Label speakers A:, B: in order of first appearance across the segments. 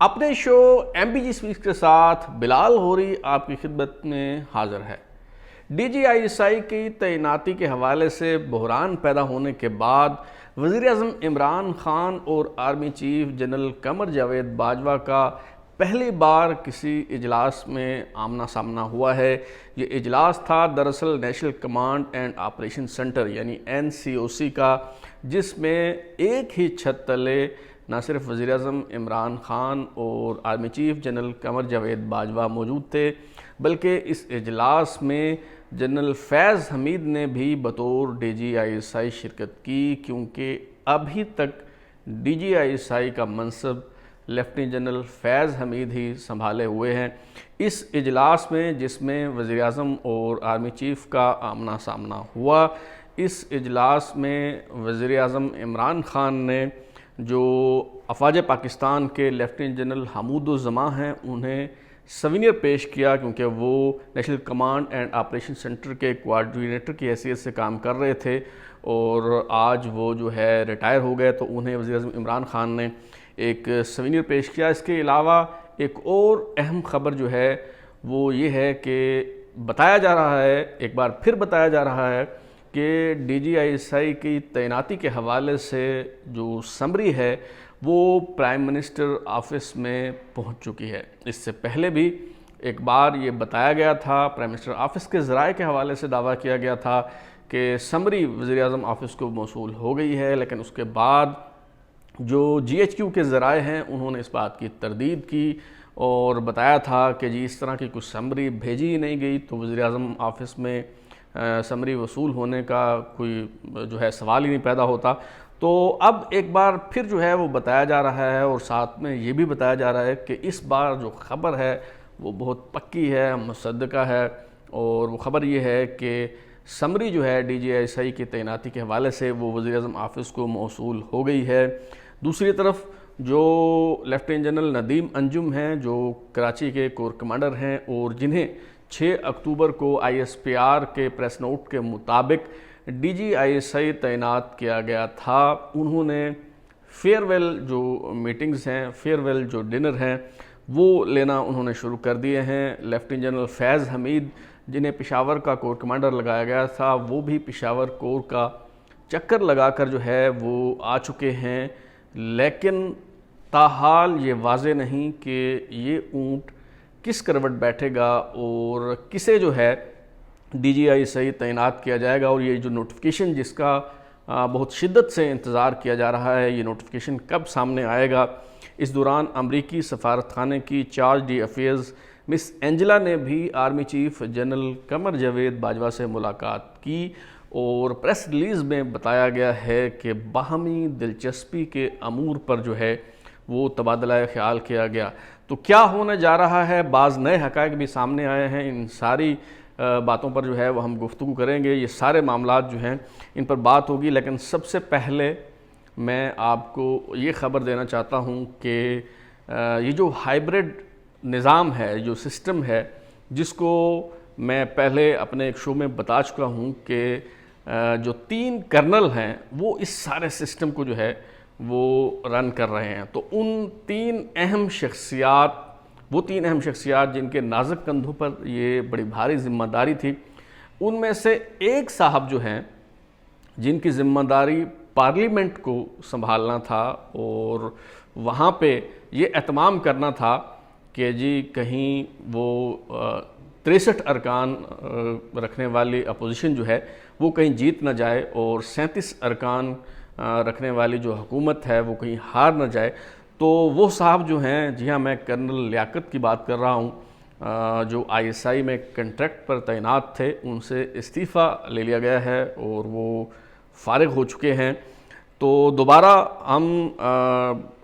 A: اپنے شو M B G speech کے ساتھ بلال غوری آپ کی خدمت میں حاضر ہے۔ D G I S I کی تعیناتی کے حوالے سے بحران پیدا ہونے کے بعد وزیر اعظم عمران خان اور army chief general Qamar Javed Bajwa کا پہلی بار کسی اجلاس میں آمنا سامنا ہوا ہے۔ یہ اجلاس تھا دراصل national command and operation centre یعنی NCOC کا، جس میں ایک ہی چھت تلے نہ صرف وزیر اعظم عمران خان اور army chief general Qamar Javed Bajwa موجود تھے، بلکہ اس اجلاس میں جنرل فیض حمید نے بھی بطور D G I S I شرکت کی، کیونکہ ابھی تک D G I S I کا منصب لیفٹیننٹ جنرل فیض حمید ہی سنبھالے ہوئے ہیں۔ اس اجلاس میں جس میں وزیر اعظم اور آرمی چیف کا آمنا سامنا ہوا، اس اجلاس میں وزیر اعظم عمران خان نے جو افواج پاکستان کے لیفٹیننٹ جنرل حمود الزماں ہیں انہیں سوینئر پیش کیا، کیونکہ وہ national command and operation centre کے کوآرڈینیٹر کی حیثیت سے کام کر رہے تھے اور آج وہ جو ہے ریٹائر ہو گئے، تو انہیں وزیر اعظم عمران خان نے ایک سوینئر پیش کیا۔ اس کے علاوہ ایک اور اہم خبر جو ہے وہ یہ ہے کہ بتایا جا رہا ہے، ایک بار پھر بتایا جا رہا ہے کہ D G I S I کی تعیناتی کے حوالے سے جو سمری ہے وہ پرائم منسٹر آفس میں پہنچ چکی ہے۔ اس سے پہلے بھی ایک بار یہ بتایا گیا تھا، پرائم منسٹر آفس کے ذرائع کے حوالے سے دعویٰ کیا گیا تھا کہ سمری وزیر اعظم آفس کو موصول ہو گئی ہے، لیکن اس کے بعد جو GHQ کے ذرائع ہیں انہوں نے اس بات کی تردید کی اور بتایا تھا کہ جی اس طرح کی کچھ سمری بھیجی ہی نہیں گئی، تو وزیر اعظم آفس میں سمری وصول ہونے کا کوئی جو ہے سوال ہی نہیں پیدا ہوتا۔ تو اب ایک بار پھر جو ہے وہ بتایا جا رہا ہے اور ساتھ میں یہ بھی بتایا جا رہا ہے کہ اس بار جو خبر ہے وہ بہت پکی ہے، مصدقہ ہے، اور وہ خبر یہ ہے کہ سمری جو ہے D G I S I کی تعیناتی کے حوالے سے وہ وزیر اعظم آفس کو موصول ہو گئی ہے۔ دوسری طرف جو لیفٹیننٹ جنرل ندیم انجم ہیں جو کراچی کے کور کمانڈر ہیں اور جنہیں 6 اکتوبر کو ISPR کے پریس نوٹ کے مطابق D G I S I تعینات کیا گیا تھا، انہوں نے فیئر ویل جو میٹنگز ہیں، فیئر ویل جو ڈنر ہیں وہ لینا انہوں نے شروع کر دیے ہیں۔ لیفٹیننٹ جنرل فیض حمید جنہیں پشاور کا کور کمانڈر لگایا گیا تھا، وہ بھی پشاور کور کا چکر لگا کر جو ہے وہ آ چکے ہیں، لیکن تاحال یہ واضح نہیں کہ یہ اونٹ کس کروٹ بیٹھے گا اور کسے جو ہے D G I S I تعینات کیا جائے گا، اور یہ جو نوٹیفیکیشن جس کا بہت شدت سے انتظار کیا جا رہا ہے، یہ نوٹیفیکیشن کب سامنے آئے گا۔ اس دوران امریکی سفارت خانے کی چارج ڈی افیئرز مس اینجلا نے بھی army chief general Qamar Javed Bajwa سے ملاقات کی اور پریس ریلیز میں بتایا گیا ہے کہ باہمی دلچسپی کے امور پر جو ہے وہ تبادلہ خیال کیا گیا۔ تو کیا ہونے جا رہا ہے، بعض نئے حقائق بھی سامنے آئے ہیں، ان ساری باتوں پر جو ہے وہ ہم گفتگو کریں گے، یہ سارے معاملات جو ہیں ان پر بات ہوگی، لیکن سب سے پہلے میں آپ کو یہ خبر دینا چاہتا ہوں کہ یہ جو ہائیبرڈ نظام ہے، جو سسٹم ہے، جس کو میں پہلے اپنے ایک شو میں بتا چکا ہوں کہ جو 3 کرنل ہیں وہ اس سارے سسٹم کو جو ہے وہ رن کر رہے ہیں، تو ان 3 اہم شخصیات، وہ 3 اہم شخصیات جن کے نازک کندھوں پر یہ بڑی بھاری ذمہ داری تھی، ان میں سے ایک صاحب جو ہیں جن کی ذمہ داری پارلیمنٹ کو سنبھالنا تھا اور وہاں پہ یہ اہتمام کرنا تھا کہ جی کہیں وہ 63 ارکان رکھنے والی اپوزیشن جو ہے وہ کہیں جیت نہ جائے اور 37 ارکان رکھنے والی جو حکومت ہے وہ کہیں ہار نہ جائے، تو وہ صاحب جو ہیں، جی ہاں میں کرنل لیاقت کی بات کر رہا ہوں، جو ISI میں کنٹریکٹ پر تعینات تھے، ان سے استعفیٰ لے لیا گیا ہے اور وہ فارغ ہو چکے ہیں۔ تو دوبارہ ہم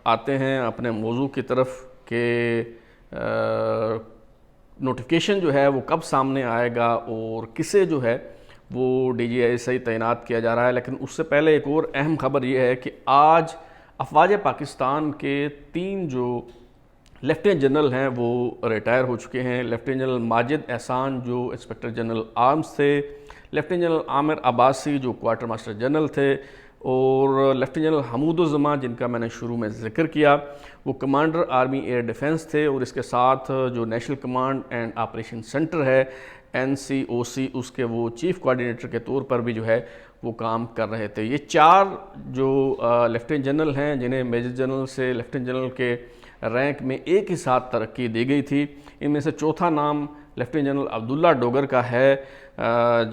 A: آتے ہیں اپنے موضوع کی طرف کہ نوٹیفیکیشن جو ہے وہ کب سامنے آئے گا اور کسے جو ہے وہ D G I S I تعینات کیا جا رہا ہے، لیکن اس سے پہلے ایک اور اہم خبر یہ ہے کہ آج افواج پاکستان کے 3 جو لیفٹیننٹ جنرل ہیں وہ ریٹائر ہو چکے ہیں۔ لیفٹیننٹ جنرل ماجد احسان جو انسپکٹر جنرل آرمز تھے، لیفٹیننٹ جنرل عامر عباسی جو کوارٹر ماسٹر جنرل تھے، اور لیفٹیننٹ جنرل حمود الزماں جن کا میں نے شروع میں ذکر کیا وہ کمانڈر آرمی ایئر ڈیفنس تھے، اور اس کے ساتھ جو national command and operation centre ہے NCOC، اس کے وہ چیف کوارڈینیٹر کے طور پر بھی جو ہے وہ کام کر رہے تھے۔ یہ 4 جو لیفٹیننٹ جنرل ہیں جنہیں میجر جنرل سے لیفٹیننٹ جنرل کے رینک میں ایک ہی ساتھ ترقی دی گئی تھی، ان میں سے چوتھا نام لیفٹیننٹ جنرل عبداللہ ڈوگر کا ہے،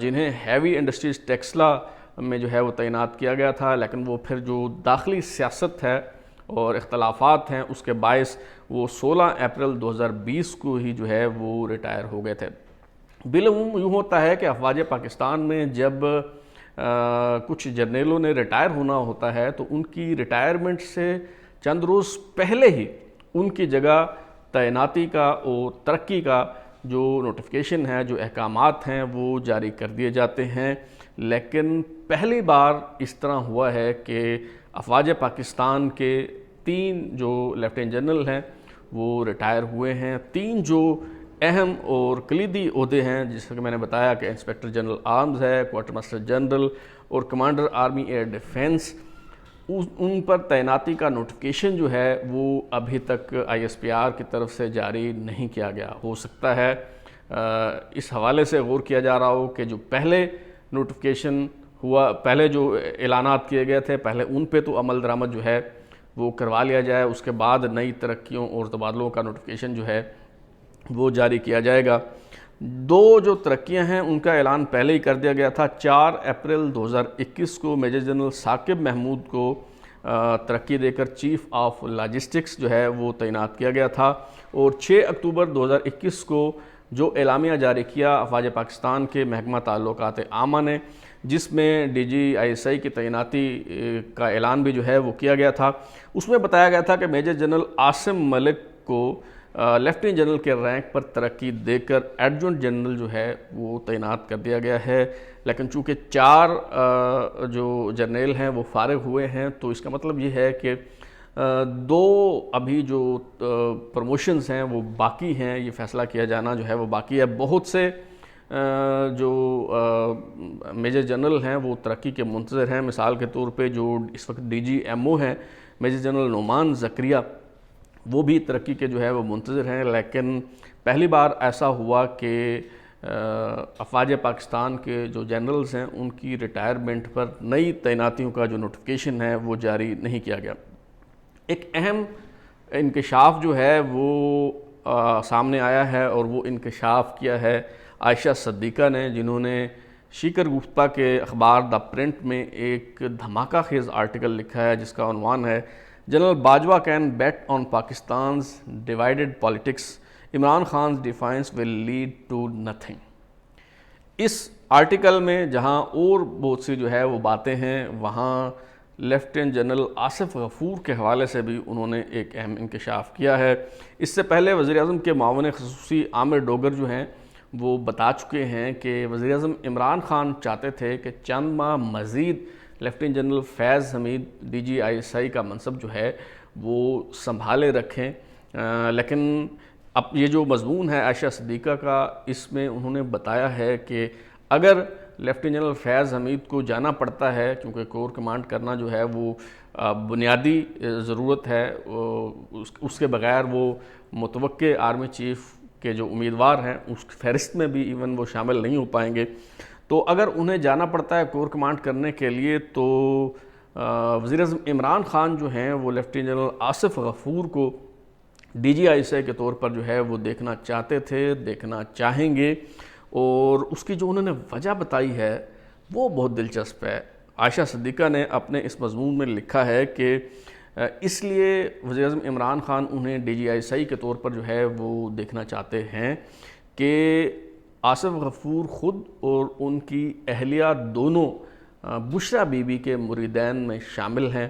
A: جنہیں ہیوی انڈسٹریز ٹیکسلا میں جو ہے وہ تعینات کیا گیا تھا، لیکن وہ پھر جو داخلی سیاست ہے اور اختلافات ہیں اس کے باعث وہ 16 اپریل 2020 کو ہی جو ہے وہ ریٹائر ہو گئے تھے۔ بالعموم یوں ہوتا ہے کہ افواج پاکستان میں جب کچھ جرنیلوں نے ریٹائر ہونا ہوتا ہے تو ان کی ریٹائرمنٹ سے چند روز پہلے ہی ان کی جگہ تعیناتی کا اور ترقی کا جو نوٹیفیکیشن ہے، جو احکامات ہیں وہ جاری کر دیے جاتے ہیں۔ لیکن پہلی بار اس طرح ہوا ہے کہ افواج پاکستان کے 3 جو لیفٹیننٹ جنرل ہیں وہ ریٹائر ہوئے ہیں۔ 3 جو اہم اور کلیدی عہدے ہیں، جس کہ میں نے بتایا کہ انسپیکٹر جنرل آرمز ہے، کوارٹر ماسٹر جنرل اور کمانڈر آرمی ایئر ڈیفنس، ان پر تعیناتی کا نوٹیفیکیشن جو ہے وہ ابھی تک ISPR کی طرف سے جاری نہیں کیا گیا۔ ہو سکتا ہے اس حوالے سے غور کیا جا رہا ہو کہ جو پہلے نوٹیفیکیشن ہوا، پہلے جو اعلانات کیے گئے تھے، پہلے ان پہ تو عمل درآمد جو ہے وہ کروا لیا جائے، اس کے بعد نئی ترقیوں اور تبادلوں کا نوٹیفیکیشن جو ہے وہ جاری کیا جائے گا۔ 2 جو ترقیاں ہیں ان کا اعلان پہلے ہی کر دیا گیا تھا۔ 4 اپریل 2021 کو میجر جنرل ثاقب محمود کو ترقی دے کر چیف آف لاجسٹکس جو ہے وہ تعینات کیا گیا تھا، اور 6 اکتوبر 2021 کو جو اعلامیہ جاری کیا افواج پاکستان کے محکمہ تعلقات عامہ نے، جس میں DGISI کی تعیناتی کا اعلان بھی جو ہے وہ کیا گیا تھا، اس میں بتایا گیا تھا کہ میجر جنرل عاصم ملک کو لیفٹیننٹ جنرل کے رینک پر ترقی دے کر ایڈجنٹ جنرل جو ہے وہ تعینات کر دیا گیا ہے۔ لیکن چونکہ 4 جو جرنیل ہیں وہ فارغ ہوئے ہیں، تو اس کا مطلب یہ ہے کہ 2 ابھی جو پروموشنز ہیں وہ باقی ہیں، یہ فیصلہ کیا جانا جو ہے وہ باقی ہے۔ بہت سے جو میجر جنرل ہیں وہ ترقی کے منتظر ہیں۔ مثال کے طور پہ جو اس وقت DGMO ہیں میجر جنرل نعمان زکریا، وہ بھی ترقی کے جو ہے وہ منتظر ہیں، لیکن پہلی بار ایسا ہوا کہ افواج پاکستان کے جو جنرلز ہیں ان کی ریٹائرمنٹ پر نئی تعیناتیوں کا جو نوٹیفیکیشن ہے وہ جاری نہیں کیا گیا۔ ایک اہم انکشاف جو ہے وہ سامنے آیا ہے، اور وہ انکشاف کیا ہے عائشہ صدیقہ نے، جنہوں نے شیکر گفتہ کے اخبار دا پرنٹ میں ایک دھماکہ خیز آرٹیکل لکھا ہے جس کا عنوان ہے general Bajwa can bet on Pakistan's divided politics, Imran Khan's defiance will lead to nothing. اس آرٹیکل میں جہاں اور بہت سی جو ہے وہ باتیں ہیں، وہاں لیفٹیننٹ جنرل آصف غفور کے حوالے سے بھی انہوں نے ایک اہم انکشاف کیا ہے۔ اس سے پہلے وزیراعظم کے معاون خصوصی عامر ڈوگر جو ہیں وہ بتا چکے ہیں کہ وزیراعظم عمران خان چاہتے تھے کہ چند ماہ مزید لیفٹیننٹ جنرل فیض حمید DGISI کا منصب جو ہے وہ سنبھالے رکھیں، لیکن اب یہ جو مضمون ہے عائشہ صدیقہ کا، اس میں انہوں نے بتایا ہے کہ اگر لیفٹیننٹ جنرل فیض حمید کو جانا پڑتا ہے، کیونکہ کور کمانڈ کرنا جو ہے وہ بنیادی ضرورت ہے، اس کے بغیر وہ متوقع آرمی چیف کے جو امیدوار ہیں اس فہرست میں بھی ایون وہ شامل نہیں ہو پائیں گے، تو اگر انہیں جانا پڑتا ہے کور کمانڈ کرنے کے لیے تو وزیراعظم عمران خان جو ہیں وہ لیفٹیننٹ جنرل آصف غفور کو DGISI کے طور پر جو ہے وہ دیکھنا چاہتے تھے، دیکھنا چاہیں گے، اور اس کی جو انہوں نے وجہ بتائی ہے وہ بہت دلچسپ ہے۔ عائشہ صدیقہ نے اپنے اس مضمون میں لکھا ہے کہ اس لیے وزیراعظم عمران خان انہیں DGISI کے طور پر جو ہے وہ دیکھنا چاہتے ہیں کہ آصف غفور خود اور ان کی اہلیہ دونوں بشرا بی بی کے مریدین میں شامل ہیں،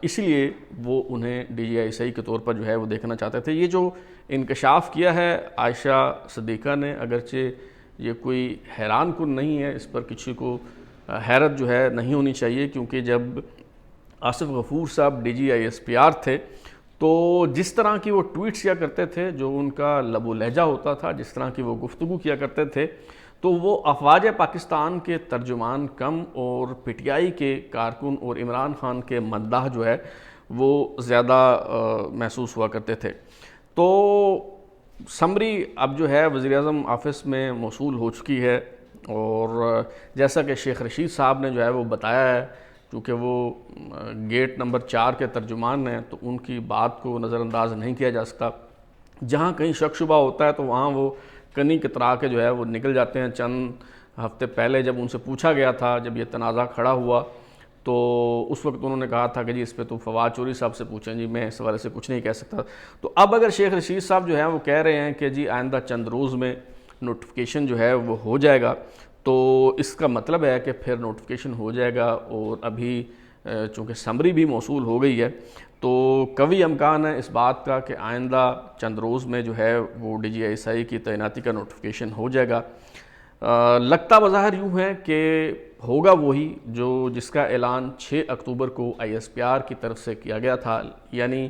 A: اس لیے وہ انہیں DGISI کے طور پر جو ہے وہ دیکھنا چاہتے تھے۔ یہ جو انکشاف کیا ہے عائشہ صدیقہ نے، اگرچہ یہ کوئی حیران کن نہیں ہے، اس پر کسی کو حیرت جو ہے نہیں ہونی چاہیے، کیونکہ جب آصف غفور صاحب DGISPR تھے تو جس طرح کی وہ ٹویٹس کیا کرتے تھے، جو ان کا لب و لہجہ ہوتا تھا، جس طرح کی وہ گفتگو کیا کرتے تھے، تو وہ افواج پاکستان کے ترجمان کم اور پی ٹی آئی کے کارکن اور عمران خان کے مداح جو ہے وہ زیادہ محسوس ہوا کرتے تھے۔ تو سمری اب جو ہے وزیراعظم آفس میں موصول ہو چکی ہے، اور جیسا کہ شیخ رشید صاحب نے جو ہے وہ بتایا ہے، کیونکہ وہ گیٹ نمبر 4 کے ترجمان ہیں تو ان کی بات کو نظر انداز نہیں کیا جا سکتا۔ جہاں کہیں شک شبہ ہوتا ہے تو وہاں وہ کنی کترا کے جو ہے وہ نکل جاتے ہیں۔ چند ہفتے پہلے جب ان سے پوچھا گیا تھا، جب یہ تنازع کھڑا ہوا، تو اس وقت انہوں نے کہا تھا کہ جی اس پہ تو فواد چوری صاحب سے پوچھیں، جی میں اس حوالے سے کچھ نہیں کہہ سکتا۔ تو اب اگر شیخ رشید صاحب جو ہیں وہ کہہ رہے ہیں کہ جی آئندہ چند روز میں نوٹیفیکیشن جو ہے وہ ہو جائے گا، تو اس کا مطلب ہے کہ پھر نوٹیفیکیشن ہو جائے گا، اور ابھی چونکہ سمری بھی موصول ہو گئی ہے تو قوی امکان ہے اس بات کا کہ آئندہ چند روز میں جو ہے وہ D G I S I کی تعیناتی کا نوٹیفیکیشن ہو جائے گا۔ لگتا بظاہر یوں ہے کہ ہوگا وہی جس کا اعلان 6 اکتوبر کو آئی ایس پی آر کی طرف سے کیا گیا تھا، یعنی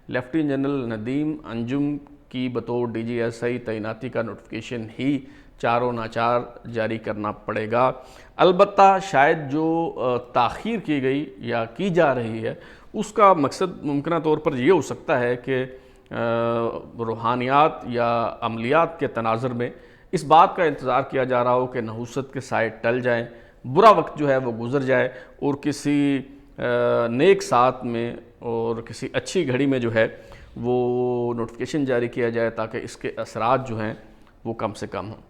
A: لیفٹیننٹ جنرل ندیم انجم کی بطور ڈی جی ایس آئی تعیناتی کا نوٹیفیکیشن ہی چاروں ناچار جاری کرنا پڑے گا۔ البتہ شاید جو تاخیر کی گئی یا کی جا رہی ہے اس کا مقصد ممکنہ طور پر یہ ہو سکتا ہے کہ روحانیات یا عملیات کے تناظر میں اس بات کا انتظار کیا جا رہا ہو کہ نحوست کے سائے ٹل جائیں، برا وقت جو ہے وہ گزر جائے، اور کسی نیک ساتھ میں اور کسی اچھی گھڑی میں جو ہے وہ نوٹیفیکیشن جاری کیا جائے تاکہ اس کے اثرات جو ہیں وہ کم سے کم ہوں۔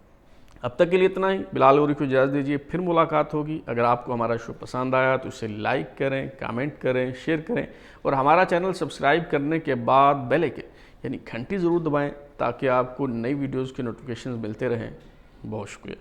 A: اب تک کے لیے اتنا ہی، بلال غوری کو اجازت دیجیے، پھر ملاقات ہوگی۔ اگر آپ کو ہمارا شو پسند آیا تو اسے لائک کریں، کامنٹ کریں، شیئر کریں، اور ہمارا چینل سبسکرائب کرنے کے بعد بیل آئکن یعنی گھنٹی ضرور دبائیں تاکہ آپ کو نئی ویڈیوز کے نوٹیفیکیشنز ملتے رہیں۔ بہت شکریہ۔